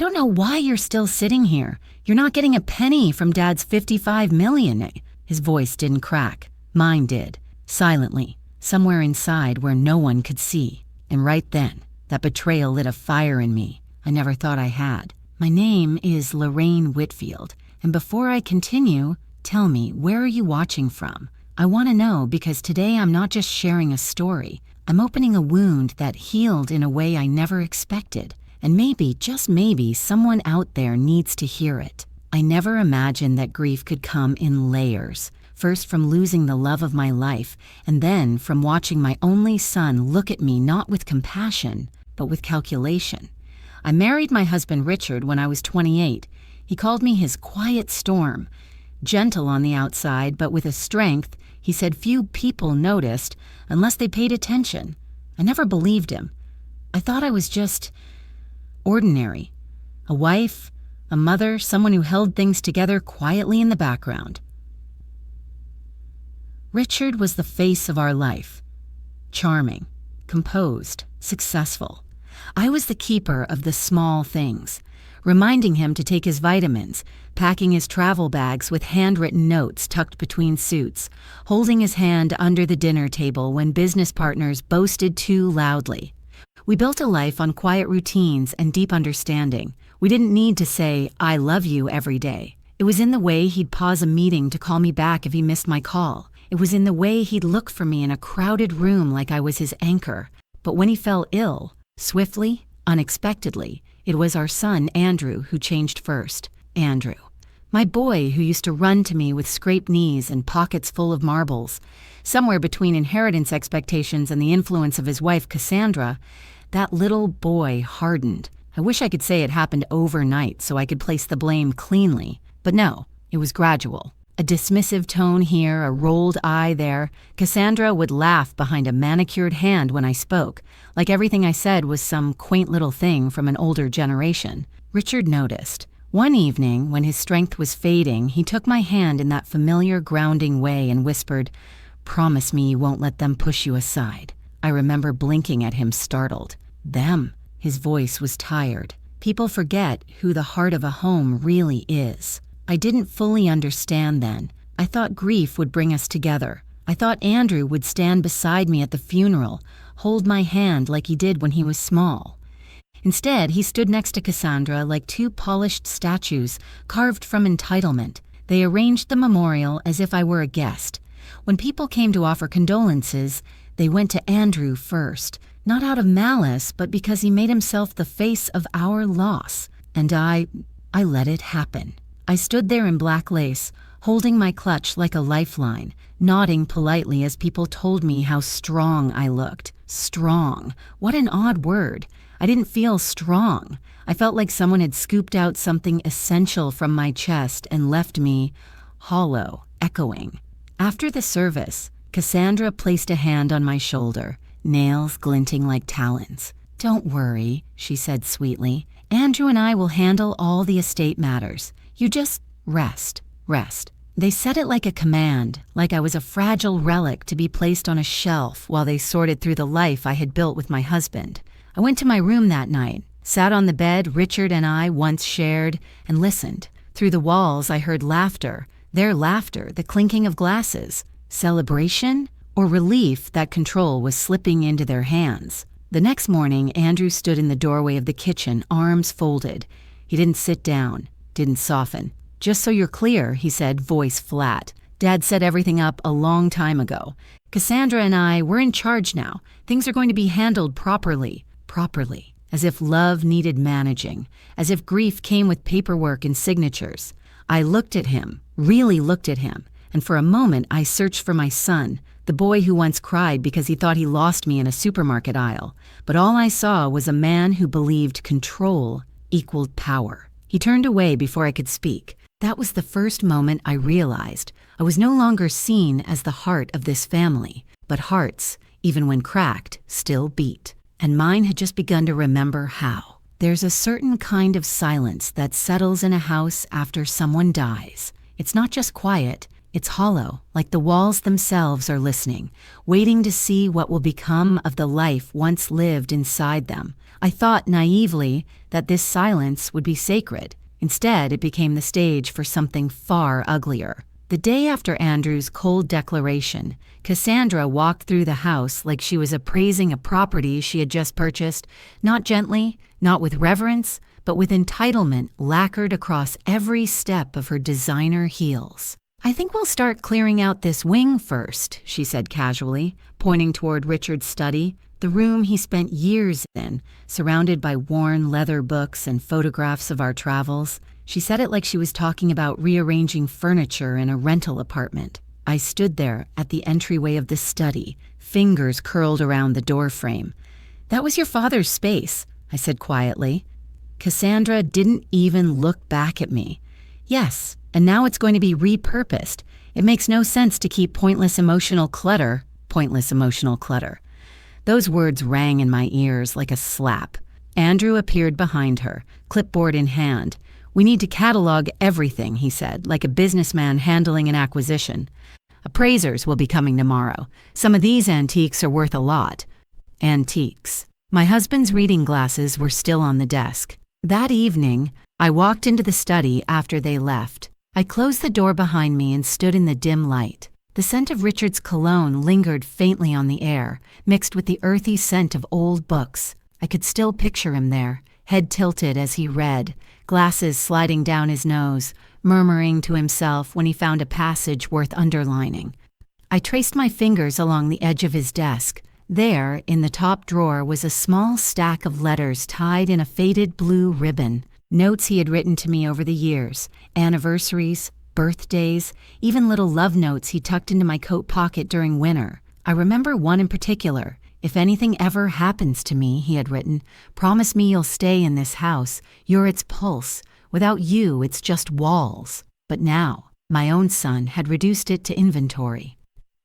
don't know why you're still sitting here. You're not getting a penny from Dad's $55 million. His voice didn't crack. Mine did, silently, somewhere inside where no one could see. And right then, that betrayal lit a fire in me I never thought I had. My name is Lorraine Whitfield, and before I continue, tell me, where are you watching from? I want to know because today I'm not just sharing a story. I'm opening a wound that healed in a way I never expected. And maybe, just maybe, someone out there needs to hear it. I never imagined that grief could come in layers. First from losing the love of my life, and then from watching my only son look at me not with compassion, but with calculation. I married my husband Richard when I was 28. He called me his quiet storm. Gentle on the outside, but with a strength he said few people noticed unless they paid attention. I never believed him. I thought I was just ordinary. A wife, a mother, someone who held things together quietly in the background. Richard was the face of our life. Charming, composed, successful. I was the keeper of the small things, reminding him to take his vitamins, packing his travel bags with handwritten notes tucked between suits, holding his hand under the dinner table when business partners boasted too loudly. We built a life on quiet routines and deep understanding. We didn't need to say, "I love you" every day. It was in the way he'd pause a meeting to call me back if he missed my call. It was in the way he'd look for me in a crowded room like I was his anchor. But when he fell ill, swiftly, unexpectedly, it was our son, Andrew, who changed first. Andrew. My boy who used to run to me with scraped knees and pockets full of marbles. Somewhere between inheritance expectations and the influence of his wife, Cassandra, that little boy hardened. I wish I could say it happened overnight so I could place the blame cleanly. But no, it was gradual. A dismissive tone here, a rolled eye there. Cassandra would laugh behind a manicured hand when I spoke, like everything I said was some quaint little thing from an older generation. Richard noticed. One evening, when his strength was fading, he took my hand in that familiar grounding way and whispered, "Promise me you won't let them push you aside." I remember blinking at him, startled. Them. His voice was tired. People forget who the heart of a home really is. I didn't fully understand then. I thought grief would bring us together. I thought Andrew would stand beside me at the funeral, hold my hand like he did when he was small. Instead, he stood next to Cassandra like two polished statues carved from entitlement. They arranged the memorial as if I were a guest. When people came to offer condolences, they went to Andrew first, not out of malice, but because he made himself the face of our loss. And I let it happen. I stood there in black lace, holding my clutch like a lifeline, nodding politely as people told me how strong I looked. Strong. What an odd word. I didn't feel strong. I felt like someone had scooped out something essential from my chest and left me hollow, echoing. After the service, Cassandra placed a hand on my shoulder, nails glinting like talons. "Don't worry," she said sweetly. "Andrew and I will handle all the estate matters. You just rest. They said it like a command, like I was a fragile relic to be placed on a shelf while they sorted through the life I had built with my husband. I went to my room that night, sat on the bed Richard and I once shared, and listened. Through the walls I heard laughter, their laughter, the clinking of glasses. Celebration or relief that control was slipping into their hands. The next morning, Andrew stood in the doorway of the kitchen, arms folded. He didn't sit down. Didn't soften. "Just so you're clear," he said, voice flat. "Dad set everything up a long time ago. Cassandra and we're in charge now. Things are going to be handled properly. Properly. As if love needed managing. As if grief came with paperwork and signatures." I looked at him, really looked at him, and for a moment I searched for my son, the boy who once cried because he thought he lost me in a supermarket aisle. But all I saw was a man who believed control equaled power. He turned away before I could speak. That was the first moment I realized I was no longer seen as the heart of this family, but hearts, even when cracked, still beat. And mine had just begun to remember how. There's a certain kind of silence that settles in a house after someone dies. It's not just quiet, It's hollow, like the walls themselves are listening, waiting to see what will become of the life once lived inside them. I thought naively that this silence would be sacred. Instead, it became the stage for something far uglier. The day after Andrew's cold declaration, Cassandra walked through the house like she was appraising a property she had just purchased, not gently, not with reverence, but with entitlement lacquered across every step of her designer heels. "I think we'll start clearing out this wing first," she said casually, pointing toward Richard's study, the room he spent years in, surrounded by worn leather books and photographs of our travels. She said it like she was talking about rearranging furniture in a rental apartment. I stood there at the entryway of the study, fingers curled around the doorframe. "That was your father's space," I said quietly. Cassandra didn't even look back at me. "Yes, and now it's going to be repurposed. It makes no sense to keep pointless emotional clutter." Those words rang in my ears like a slap. Andrew appeared behind her, clipboard in hand. "We need to catalog everything," he said, like a businessman handling an acquisition. "Appraisers will be coming tomorrow. Some of these antiques are worth a lot." Antiques. My husband's reading glasses were still on the desk. That evening, I walked into the study after they left. I closed the door behind me and stood in the dim light. The scent of Richard's cologne lingered faintly on the air, mixed with the earthy scent of old books. I could still picture him there, head tilted as he read, glasses sliding down his nose, murmuring to himself when he found a passage worth underlining. I traced my fingers along the edge of his desk. There, in the top drawer, was a small stack of letters tied in a faded blue ribbon. Notes he had written to me over the years, anniversaries, birthdays, even little love notes he tucked into my coat pocket during winter. I remember one in particular. "If anything ever happens to me," he had written, "promise me you'll stay in this house. You're its pulse. Without you, it's just walls." But now, my own son had reduced it to inventory.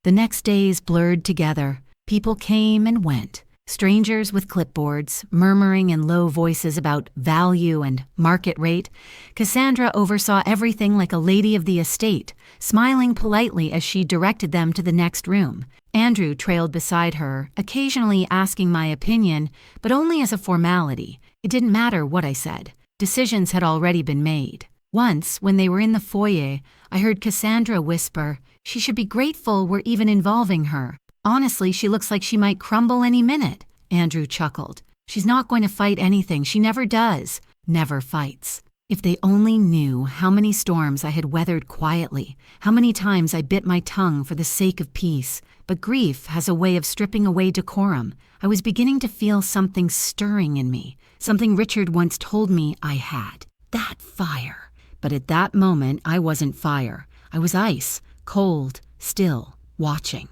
The next days blurred together. People came and went. Strangers with clipboards, murmuring in low voices about value and market rate. Cassandra oversaw everything like a lady of the estate, smiling politely as she directed them to the next room. Andrew trailed beside her, occasionally asking my opinion, but only as a formality. It didn't matter what I said. Decisions had already been made. Once, when they were in the foyer, I heard Cassandra whisper, "She should be grateful we're even involving her. Honestly, she looks like she might crumble any minute." Andrew chuckled. "She's not going to fight anything. She never does. Never fights." If they only knew how many storms I had weathered quietly, how many times I bit my tongue for the sake of peace. But grief has a way of stripping away decorum. I was beginning to feel something stirring in me, something Richard once told me I had. That fire. But at that moment, I wasn't fire. I was ice, cold, still, watching.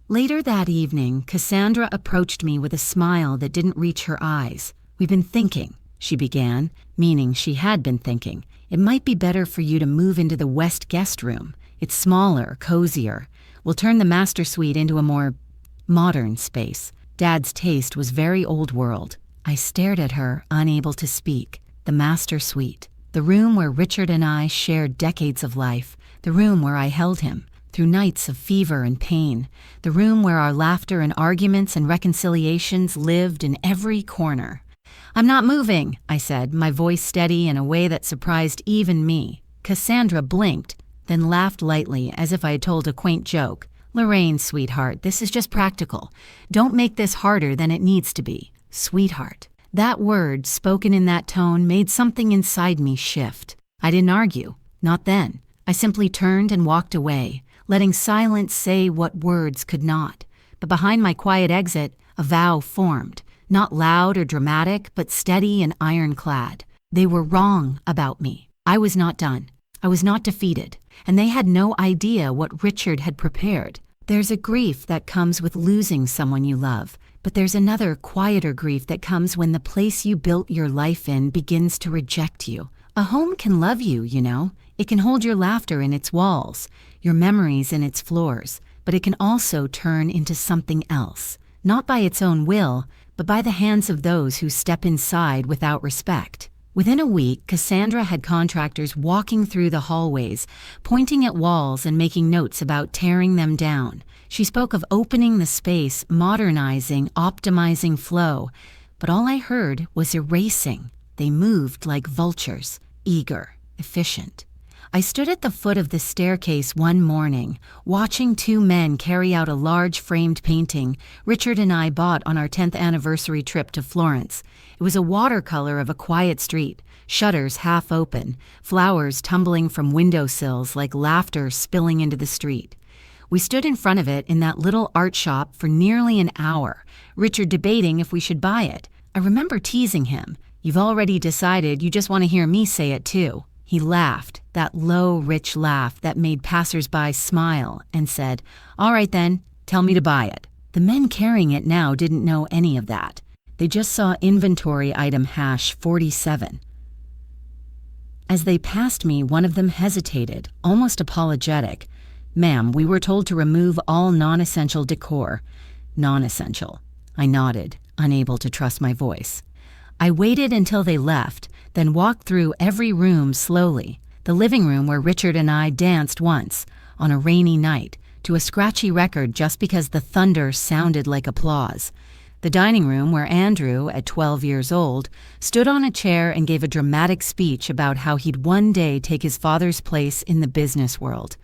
Later that evening, Cassandra approached me with a smile that didn't reach her eyes. "We've been thinking," she began, meaning she had been thinking. "It might be better for you to move into the West guest room. It's smaller, cozier. We'll turn the master suite into a more modern space." Dad's taste was very old world. I stared at her, unable to speak. The master suite. The room where Richard and I shared decades of life. The room where I held him through nights of fever and pain. The room where our laughter and arguments and reconciliations lived in every corner. "I'm not moving," I said, my voice steady in a way that surprised even me. Cassandra blinked, then laughed lightly as if I had told a quaint joke. "Lorraine, sweetheart, this is just practical. Don't make this harder than it needs to be." Sweetheart. That word, spoken in that tone, made something inside me shift. I didn't argue. Not then. I simply turned and walked away, letting silence say what words could not. But behind my quiet exit, a vow formed. Not loud or dramatic, but steady and ironclad. They were wrong about me. I was not done. I was not defeated. And they had no idea what Richard had prepared. There's a grief that comes with losing someone you love, but there's another, quieter grief that comes when the place you built your life in begins to reject you. A home can love you, you know. It can hold your laughter in its walls, your memories in its floors, but it can also turn into something else, not by its own will, but by the hands of those who step inside without respect. Within a week, Cassandra had contractors walking through the hallways, pointing at walls and making notes about tearing them down. She spoke of opening the space, modernizing, optimizing flow, but all I heard was erasing. They moved like vultures, eager, efficient. I stood at the foot of the staircase one morning, watching two men carry out a large framed painting Richard and I bought on our 10th anniversary trip to Florence. It was a watercolor of a quiet street, shutters half open, flowers tumbling from windowsills like laughter spilling into the street. We stood in front of it in that little art shop for nearly an hour, Richard debating if we should buy it. I remember teasing him. "You've already decided, you just want to hear me say it too." He laughed, that low, rich laugh that made passers-by smile, and said, "All right then, tell me to buy it." The men carrying it now didn't know any of that. They just saw inventory item hash 47. As they passed me, one of them hesitated, almost apologetic. "Ma'am, we were told to remove all non-essential decor." "Non-essential." I nodded, unable to trust my voice. I waited until they left, then walked through every room slowly. The living room where Richard and I danced once, on a rainy night, to a scratchy record just because the thunder sounded like applause. The dining room where Andrew, at 12 years old, stood on a chair and gave a dramatic speech about how he'd one day take his father's place in the business world.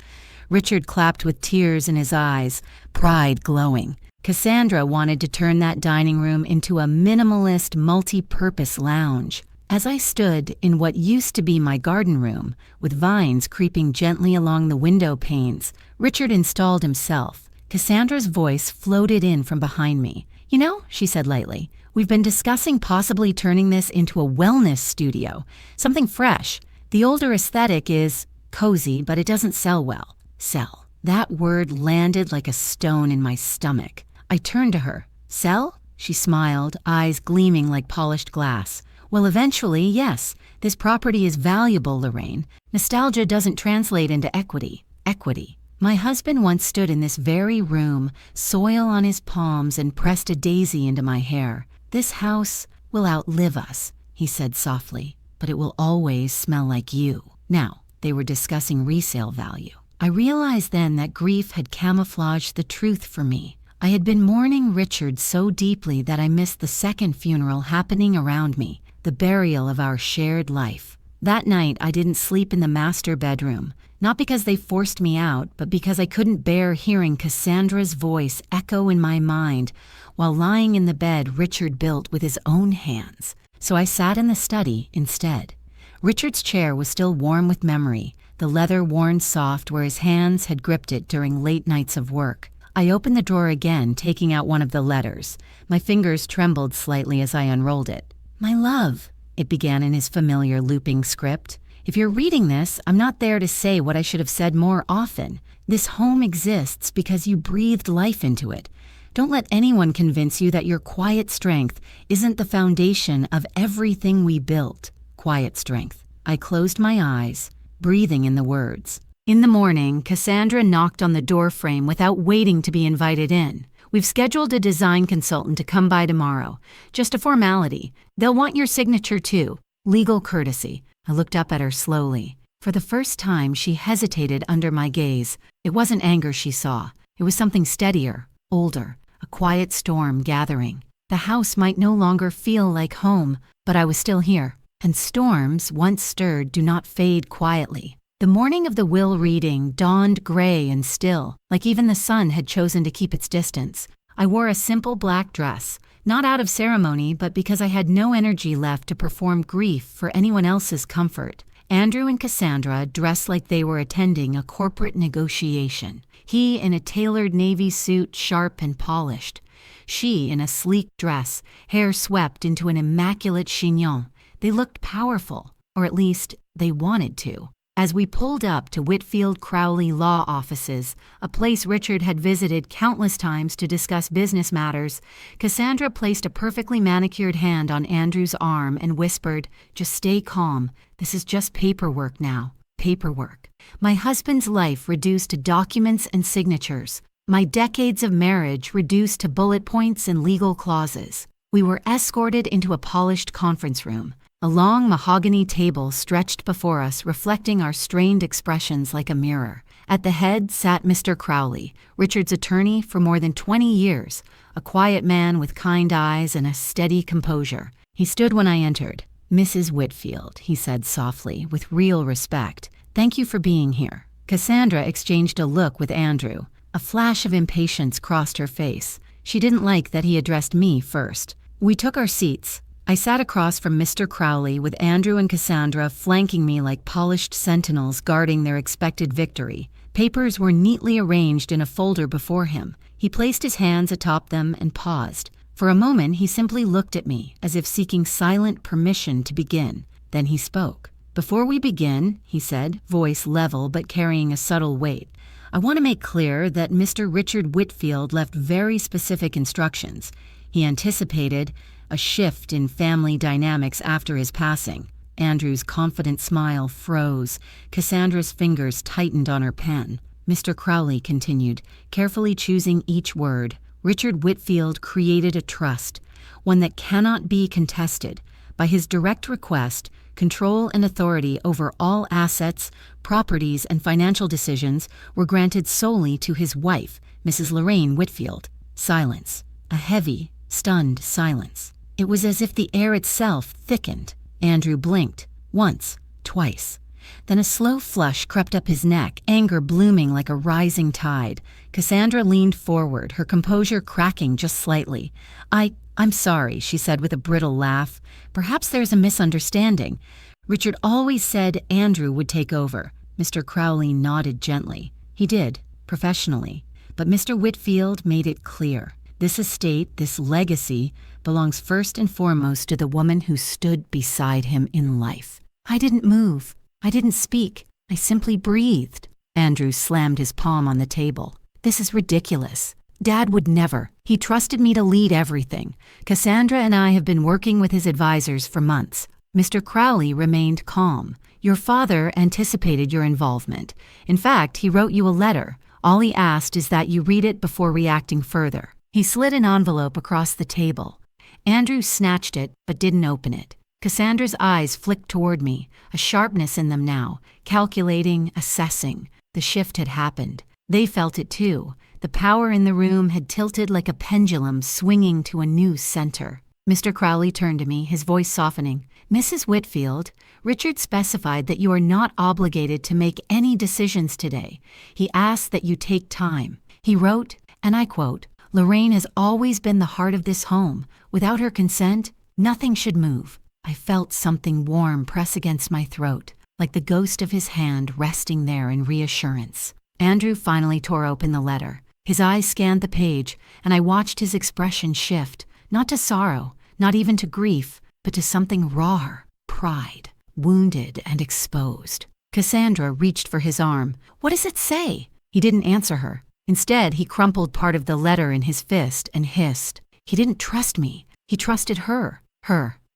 Richard clapped with tears in his eyes, pride glowing. Cassandra wanted to turn that dining room into a minimalist, multi-purpose lounge. As I stood in what used to be my garden room, with vines creeping gently along the window panes, Richard installed himself. Cassandra's voice floated in from behind me. "You know," she said lightly, "we've been discussing possibly turning this into a wellness studio, something fresh. The older aesthetic is cozy, but it doesn't sell well." Sell. That word landed like a stone in my stomach. I turned to her. "Sell?" She smiled, eyes gleaming like polished glass. "Well, eventually, yes. This property is valuable, Lorraine. Nostalgia doesn't translate into equity. Equity. My husband once stood in this very room, soil on his palms, and pressed a daisy into my hair. This house will outlive us," he said softly, "but it will always smell like you." Now, they were discussing resale value. I realized then that grief had camouflaged the truth for me. I had been mourning Richard so deeply that I missed the second funeral happening around me, the burial of our shared life. That night, I didn't sleep in the master bedroom, not because they forced me out, but because I couldn't bear hearing Cassandra's voice echo in my mind while lying in the bed Richard built with his own hands. So I sat in the study instead. Richard's chair was still warm with memory, the leather worn soft where his hands had gripped it during late nights of work. I opened the drawer again, taking out one of the letters. My fingers trembled slightly as I unrolled it. "My love," it began in his familiar looping script. "If you're reading this, I'm not there to say what I should have said more often. This home exists because you breathed life into it. Don't let anyone convince you that your quiet strength isn't the foundation of everything we built." Quiet strength. I closed my eyes, breathing in the words. In the morning, Cassandra knocked on the doorframe without waiting to be invited in. "We've scheduled a design consultant to come by tomorrow. Just a formality. They'll want your signature too. Legal courtesy." I looked up at her slowly. For the first time, she hesitated under my gaze. It wasn't anger she saw. It was something steadier, older, a quiet storm gathering. The house might no longer feel like home, but I was still here. And storms, once stirred, do not fade quietly. The morning of the will reading dawned gray and still, like even the sun had chosen to keep its distance. I wore a simple black dress, not out of ceremony, but because I had no energy left to perform grief for anyone else's comfort. Andrew and Cassandra dressed like they were attending a corporate negotiation. He in a tailored navy suit, sharp and polished. She in a sleek dress, hair swept into an immaculate chignon. They looked powerful, or at least they wanted to. As we pulled up to Whitfield Crowley Law Offices, a place Richard had visited countless times to discuss business matters, Cassandra placed a perfectly manicured hand on Andrew's arm and whispered, "Just stay calm. This is just paperwork now. Paperwork." My husband's life reduced to documents and signatures. My decades of marriage reduced to bullet points and legal clauses. We were escorted into a polished conference room. A long mahogany table stretched before us, reflecting our strained expressions like a mirror. At the head sat Mr. Crowley, Richard's attorney for more than 20 years, a quiet man with kind eyes and a steady composure. He stood when I entered. "Mrs. Whitfield," he said softly, with real respect. "Thank you for being here." Cassandra exchanged a look with Andrew. A flash of impatience crossed her face. She didn't like that he addressed me first. We took our seats. I sat across from Mr. Crowley with Andrew and Cassandra flanking me like polished sentinels guarding their expected victory. Papers were neatly arranged in a folder before him. He placed his hands atop them and paused. For a moment, he simply looked at me, as if seeking silent permission to begin. Then he spoke. "Before we begin," he said, voice level but carrying a subtle weight, "I want to make clear that Mr. Richard Whitfield left very specific instructions. He anticipated a shift in family dynamics after his passing." Andrew's confident smile froze. Cassandra's fingers tightened on her pen. Mr. Crowley continued, carefully choosing each word. "Richard Whitfield created a trust, one that cannot be contested. By his direct request, control and authority over all assets, properties, and financial decisions were granted solely to his wife, Mrs. Lorraine Whitfield." Silence. A heavy, stunned silence. It was as if the air itself thickened. Andrew blinked. Once. Twice. Then a slow flush crept up his neck, anger blooming like a rising tide. Cassandra leaned forward, her composure cracking just slightly. I'm sorry," she said with a brittle laugh. "Perhaps there's a misunderstanding. Richard always said Andrew would take over." Mr. Crowley nodded gently. "He did, professionally. But Mr. Whitfield made it clear. This estate, this legacy, belongs first and foremost to the woman who stood beside him in life." I didn't move. I didn't speak. I simply breathed. Andrew slammed his palm on the table. "This is ridiculous. Dad would never. He trusted me to lead everything. Cassandra and I have been working with his advisors for months." Mr. Crowley remained calm. "Your father anticipated your involvement. In fact, he wrote you a letter. All he asked is that you read it before reacting further." He slid an envelope across the table. Andrew snatched it, but didn't open it. Cassandra's eyes flicked toward me, a sharpness in them now, calculating, assessing. The shift had happened. They felt it too. The power in the room had tilted like a pendulum swinging to a new center. Mr. Crowley turned to me, his voice softening. "Mrs. Whitfield, Richard specified that you are not obligated to make any decisions today. He asked that you take time. He wrote, and I quote, 'Lorraine has always been the heart of this home. Without her consent, nothing should move.'" I felt something warm press against my throat, like the ghost of his hand resting there in reassurance. Andrew finally tore open the letter. His eyes scanned the page, and I watched his expression shift, not to sorrow, not even to grief, but to something rawer, pride, wounded and exposed. Cassandra reached for his arm. "What does it say?" He didn't answer her. Instead, he crumpled part of the letter in his fist and hissed. "He didn't trust me. He trusted her,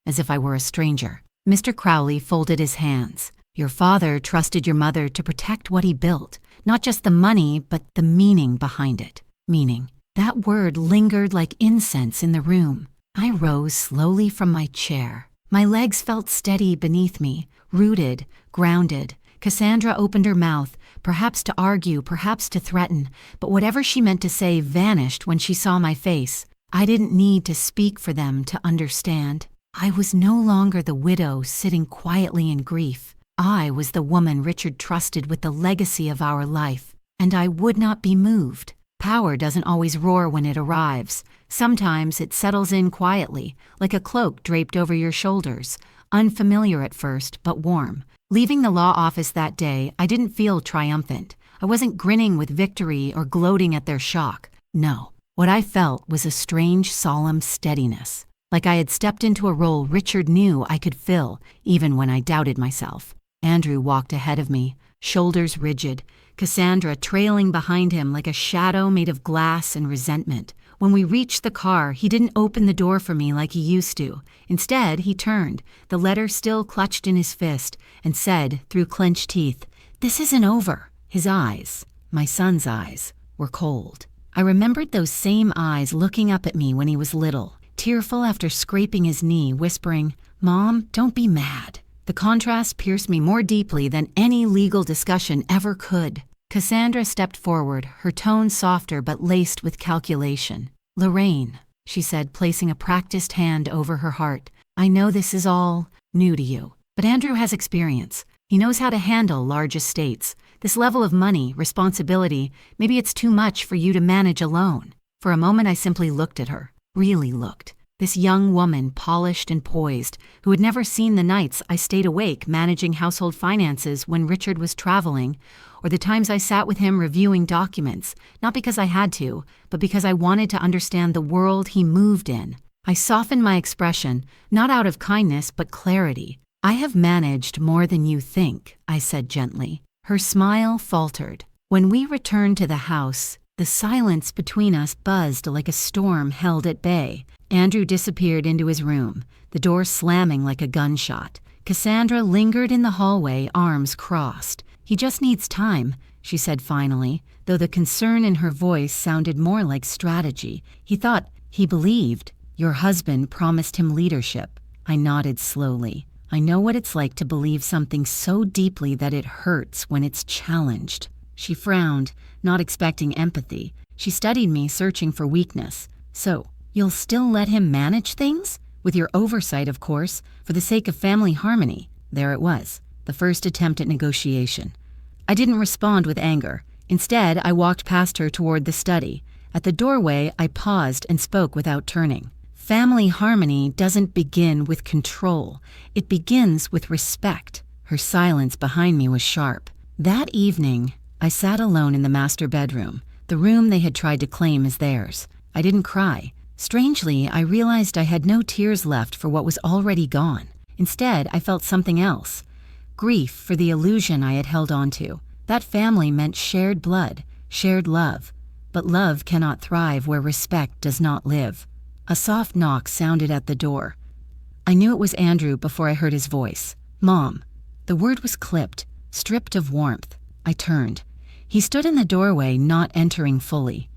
as if I were a stranger." Mr. Crowley folded his hands. "Your father trusted your mother to protect what he built, not just the money, but the meaning behind it." Meaning. That word lingered like incense in the room. I rose slowly from my chair. My legs felt steady beneath me, rooted, grounded. Cassandra opened her mouth, perhaps to argue, perhaps to threaten, but whatever she meant to say vanished when she saw my face. I didn't need to speak for them to understand. I was no longer the widow sitting quietly in grief. I was the woman Richard trusted with the legacy of our life, and I would not be moved. Power doesn't always roar when it arrives. Sometimes it settles in quietly, like a cloak draped over your shoulders, unfamiliar at first, but warm. Leaving the law office that day, I didn't feel triumphant. I wasn't grinning with victory or gloating at their shock. No, what I felt was a strange, solemn steadiness. Like I had stepped into a role Richard knew I could fill, even when I doubted myself. Andrew walked ahead of me, shoulders rigid, Cassandra trailing behind him like a shadow made of glass and resentment. When we reached the car, he didn't open the door for me like he used to. Instead, he turned, the letter still clutched in his fist, and said, through clenched teeth, "This isn't over." His eyes, my son's eyes, were cold. I remembered those same eyes looking up at me when he was little, tearful after scraping his knee, whispering, Mom, don't be mad. The contrast pierced me more deeply than any legal discussion ever could. Cassandra stepped forward, her tone softer but laced with calculation. Lorraine, she said, placing a practiced hand over her heart, I know this is all new to you, but Andrew has experience. He knows how to handle large estates. This level of money, responsibility, maybe it's too much for you to manage alone. For a moment I simply looked at her, really looked. This young woman, polished and poised, who had never seen the nights I stayed awake managing household finances when Richard was traveling, or the times I sat with him reviewing documents, not because I had to, but because I wanted to understand the world he moved in. I softened my expression, not out of kindness but clarity. I have managed more than you think, I said gently. Her smile faltered. When we returned to the house, the silence between us buzzed like a storm held at bay. Andrew disappeared into his room, the door slamming like a gunshot. Cassandra lingered in the hallway, arms crossed. He just needs time, she said finally, though the concern in her voice sounded more like strategy. He believed. Your husband promised him leadership. I nodded slowly. I know what it's like to believe something so deeply that it hurts when it's challenged. She frowned, not expecting empathy. She studied me, searching for weakness. So, you'll still let him manage things? With your oversight, of course, for the sake of family harmony. There it was, the first attempt at negotiation. I didn't respond with anger. Instead, I walked past her toward the study. At the doorway, I paused and spoke without turning. Family harmony doesn't begin with control. It begins with respect. Her silence behind me was sharp. That evening, I sat alone in the master bedroom, the room they had tried to claim as theirs. I didn't cry. Strangely, I realized I had no tears left for what was already gone. Instead, I felt something else. Grief for the illusion I had held onto. That family meant shared blood, shared love. But love cannot thrive where respect does not live. A soft knock sounded at the door. I knew it was Andrew before I heard his voice. Mom. The word was clipped, stripped of warmth. I turned. He stood in the doorway, not entering fully.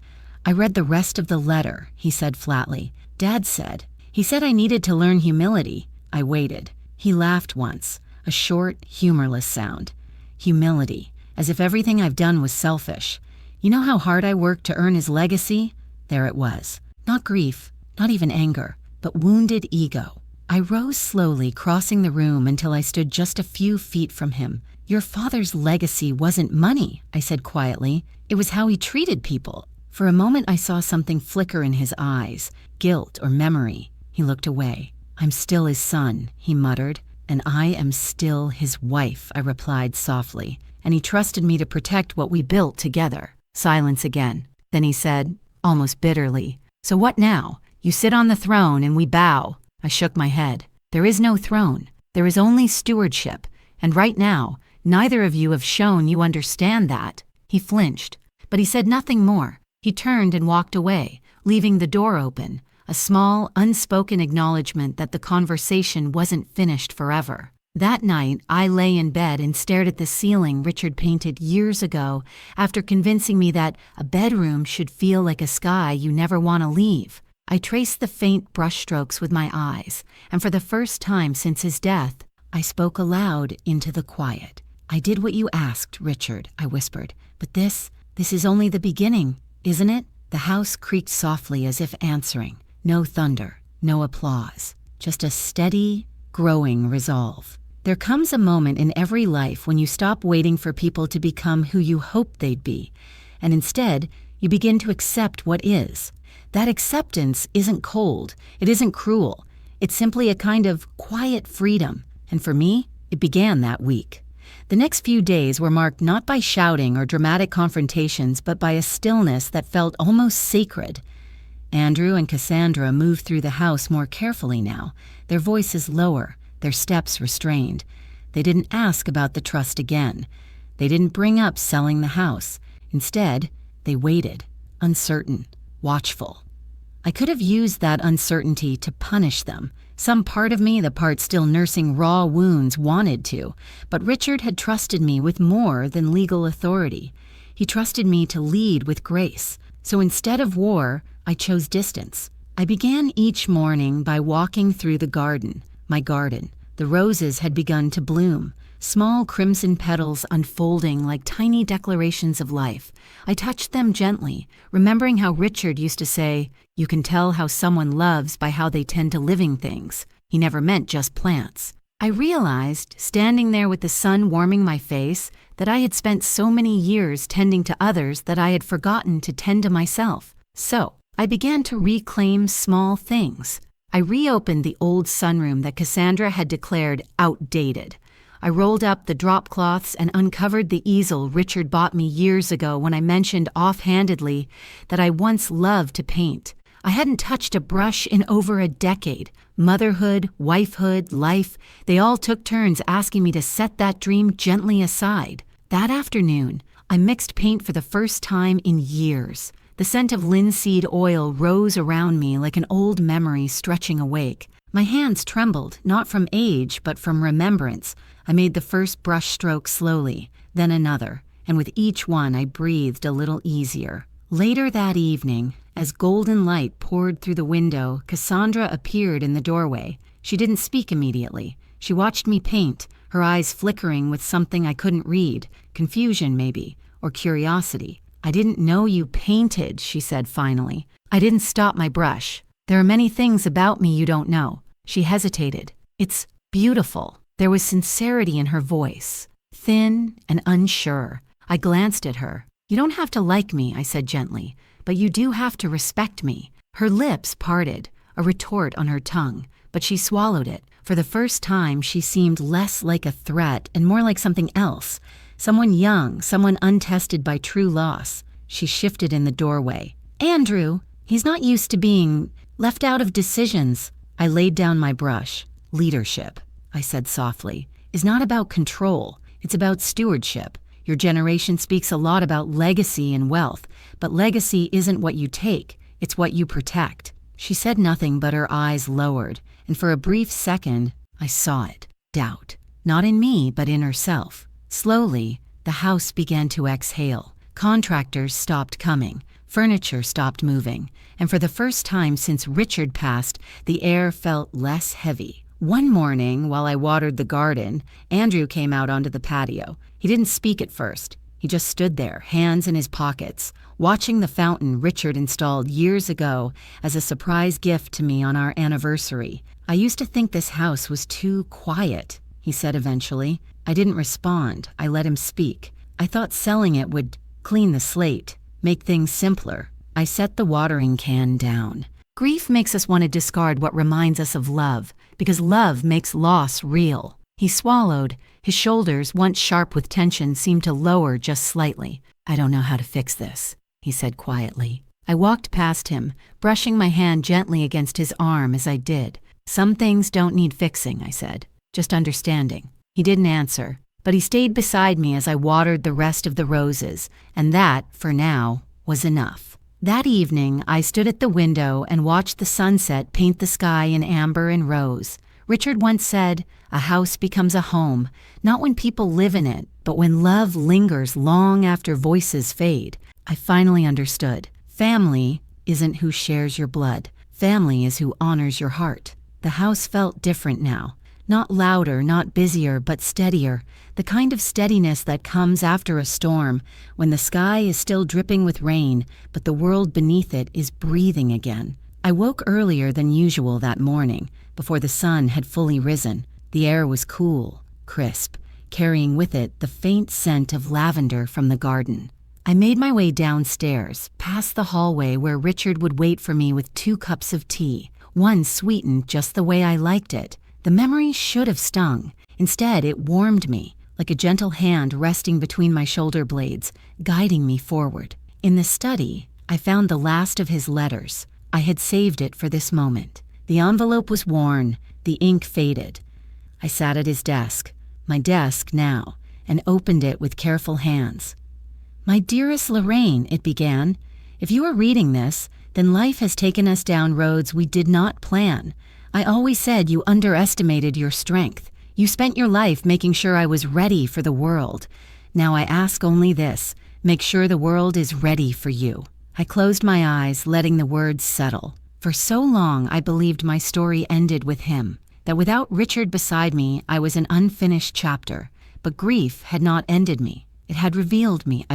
I read the rest of the letter, he said flatly. Dad said. He said I needed to learn humility. I waited. He laughed once, a short, humorless sound. Humility, as if everything I've done was selfish. You know how hard I worked to earn his legacy? There it was. Not grief, not even anger, but wounded ego. I rose slowly, crossing the room until I stood just a few feet from him. Your father's legacy wasn't money, I said quietly. It was how he treated people. For a moment I saw something flicker in his eyes, guilt or memory. He looked away. I'm still his son, he muttered. And I am still his wife, I replied softly. And he trusted me to protect what we built together. Silence again. Then he said, almost bitterly, so what now? You sit on the throne and we bow. I shook my head. There is no throne. There is only stewardship. And right now, neither of you have shown you understand that. He flinched, but he said nothing more. He turned and walked away, leaving the door open, a small, unspoken acknowledgement that the conversation wasn't finished forever. That night, I lay in bed and stared at the ceiling Richard painted years ago after convincing me that a bedroom should feel like a sky you never want to leave. I traced the faint brushstrokes with my eyes, and for the first time since his death, I spoke aloud into the quiet. I did what you asked, Richard, I whispered, but this is only the beginning, isn't it? The house creaked softly as if answering. No thunder, no applause, just a steady, growing resolve. There comes a moment in every life when you stop waiting for people to become who you hoped they'd be, and instead, you begin to accept what is. That acceptance isn't cold, it isn't cruel. It's simply a kind of quiet freedom, and for me, it began that week. The next few days were marked not by shouting or dramatic confrontations, but by a stillness that felt almost sacred. Andrew and Cassandra moved through the house more carefully now, their voices lower, their steps restrained. They didn't ask about the trust again. They didn't bring up selling the house. Instead, they waited, uncertain, watchful. I could have used that uncertainty to punish them. Some part of me, the part still nursing raw wounds, wanted to, but Richard had trusted me with more than legal authority. He trusted me to lead with grace. So instead of war, I chose distance. I began each morning by walking through the garden. My garden. The roses had begun to bloom, small crimson petals unfolding like tiny declarations of life. I touched them gently, remembering how Richard used to say, "You can tell how someone loves by how they tend to living things." He never meant just plants. I realized, standing there with the sun warming my face, that I had spent so many years tending to others that I had forgotten to tend to myself. So, I began to reclaim small things. I reopened the old sunroom that Cassandra had declared outdated. I rolled up the drop cloths and uncovered the easel Richard bought me years ago when I mentioned offhandedly that I once loved to paint. I hadn't touched a brush in over a decade. Motherhood, wifehood, life, they all took turns asking me to set that dream gently aside. That afternoon, I mixed paint for the first time in years. The scent of linseed oil rose around me like an old memory stretching awake. My hands trembled, not from age, but from remembrance. I made the first brush stroke slowly, then another, and with each one I breathed a little easier. Later that evening, as golden light poured through the window, Cassandra appeared in the doorway. She didn't speak immediately. She watched me paint, her eyes flickering with something I couldn't read, confusion maybe, or curiosity. "I didn't know you painted," she said finally. I didn't stop my brush. "There are many things about me you don't know." She hesitated. "It's beautiful." There was sincerity in her voice, thin and unsure. I glanced at her. "You don't have to like me," I said gently, "but you do have to respect me." Her lips parted, a retort on her tongue, but she swallowed it. For the first time, she seemed less like a threat and more like something else. Someone young, someone untested by true loss. She shifted in the doorway. "Andrew, he's not used to being left out of decisions." I laid down my brush. "Leadership," I said softly, "is not about control. It's about stewardship. Your generation speaks a lot about legacy and wealth, but legacy isn't what you take, it's what you protect." She said nothing, but her eyes lowered, and for a brief second, I saw it. Doubt. Not in me, but in herself. Slowly, the house began to exhale. Contractors stopped coming. Furniture stopped moving. And for the first time since Richard passed, the air felt less heavy. One morning, while I watered the garden, Andrew came out onto the patio. He didn't speak at first. He just stood there, hands in his pockets, watching the fountain Richard installed years ago as a surprise gift to me on our anniversary. "I used to think this house was too quiet," he said eventually. I didn't respond. I let him speak. "I thought selling it would clean the slate, make things simpler." I set the watering can down. Grief makes us want to discard what reminds us of love, because love makes loss real. He swallowed. His shoulders, once sharp with tension, seemed to lower just slightly. "I don't know how to fix this," he said quietly. I walked past him, brushing my hand gently against his arm as I did. "Some things don't need fixing," I said, "just understanding." He didn't answer, but he stayed beside me as I watered the rest of the roses, and that, for now, was enough. That evening, I stood at the window and watched the sunset paint the sky in amber and rose. Richard once said, "A house becomes a home, not when people live in it, but when love lingers long after voices fade." I finally understood. Family isn't who shares your blood. Family is who honors your heart. The house felt different now. Not louder, not busier, but steadier. The kind of steadiness that comes after a storm, when the sky is still dripping with rain, but the world beneath it is breathing again. I woke earlier than usual that morning, before the sun had fully risen. The air was cool, crisp, carrying with it the faint scent of lavender from the garden. I made my way downstairs, past the hallway where Richard would wait for me with 2 cups of tea, one sweetened just the way I liked it. The memory should have stung. Instead, it warmed me, like a gentle hand resting between my shoulder blades, guiding me forward. In the study, I found the last of his letters. I had saved it for this moment. The envelope was worn, the ink faded. I sat at his desk, my desk now, and opened it with careful hands. "My dearest Lorraine," it began, "if you are reading this, then life has taken us down roads we did not plan. I always said you underestimated your strength. You spent your life making sure I was ready for the world. Now I ask only this, make sure the world is ready for you." I closed my eyes, letting the words settle. For so long I believed my story ended with him. that without Richard beside me, I was an unfinished chapter. But grief had not ended me. It had revealed me.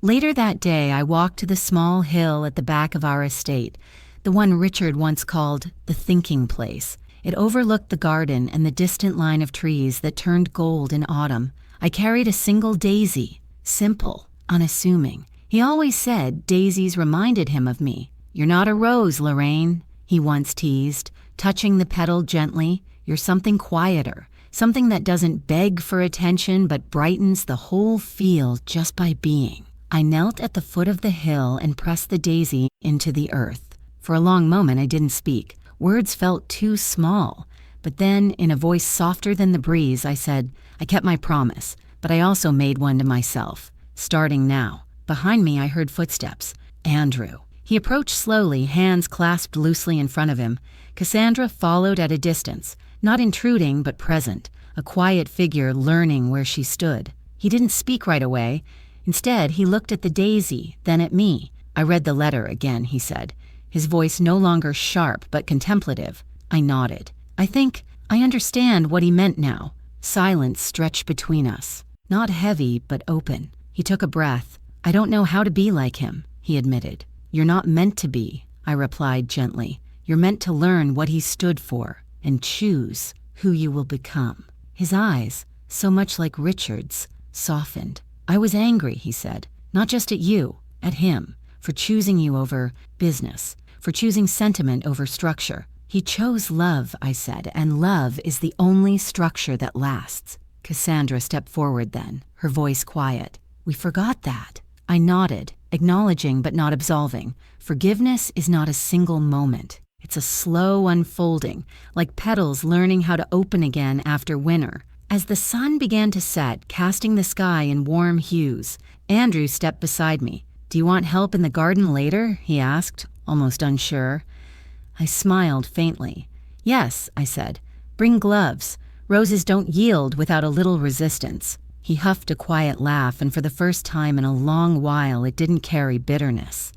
Later that day, I walked to the small hill at the back of our estate, the one Richard once called the thinking place. It overlooked the garden and the distant line of trees that turned gold in autumn. I carried a single daisy, simple, unassuming. He always said daisies reminded him of me. "You're not a rose, Lorraine," he once teased, touching the petal gently. "You're something quieter, something that doesn't beg for attention but brightens the whole field just by being." I knelt at the foot of the hill and pressed the daisy into the earth. For a long moment I didn't speak. Words felt too small. But then, in a voice softer than the breeze, I said, "I kept my promise, but I also made one to myself. Starting now." Behind me I heard footsteps. Andrew. He approached slowly, hands clasped loosely in front of him. Cassandra followed at a distance, not intruding but present, a quiet figure learning where she stood. He didn't speak right away. Instead, he looked at the daisy, then at me. "I read the letter again," he said, his voice no longer sharp but contemplative. I nodded. I think I understand what he meant now. Silence stretched between us, not heavy but open. He took a breath. "I don't know how to be like him," he admitted. "You're not meant to be," I replied gently. "You're meant to learn what he stood for and choose who you will become." His eyes, so much like Richard's, softened. "I was angry," he said, "not just at you, at him, for choosing you over business, for choosing sentiment over structure. He chose love," I said, "and love is the only structure that lasts." Cassandra stepped forward then, her voice quiet. "We forgot that." I nodded, acknowledging but not absolving. Forgiveness is not a single moment. It's a slow unfolding, like petals learning how to open again after winter. As the sun began to set, casting the sky in warm hues, Andrew stepped beside me. "Do you want help in the garden later?" he asked, almost unsure. I smiled faintly. "Yes," I said. "Bring gloves. Roses don't yield without a little resistance." He huffed a quiet laugh, and for the first time in a long while it didn't carry bitterness.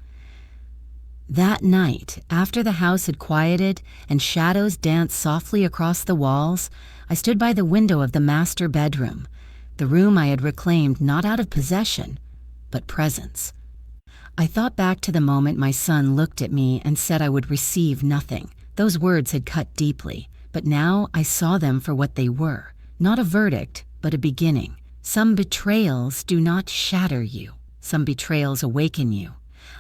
That night, after the house had quieted and shadows danced softly across the walls, I stood by the window of the master bedroom, the room I had reclaimed not out of possession, but presence. I thought back to the moment my son looked at me and said I would receive nothing. Those words had cut deeply, but now I saw them for what they were, not a verdict, but a beginning. Some betrayals do not shatter you. Some betrayals awaken you.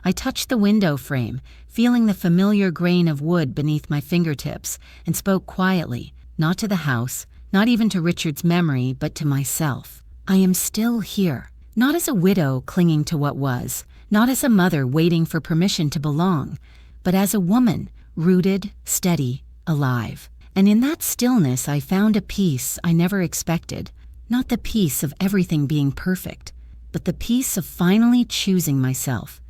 I touched the window frame, feeling the familiar grain of wood beneath my fingertips, and spoke quietly, not to the house, not even to Richard's memory, but to myself. I am still here, not as a widow clinging to what was, not as a mother waiting for permission to belong, but as a woman, rooted, steady, alive. And in that stillness I found a peace I never expected. Not the peace of everything being perfect, but the peace of finally choosing myself,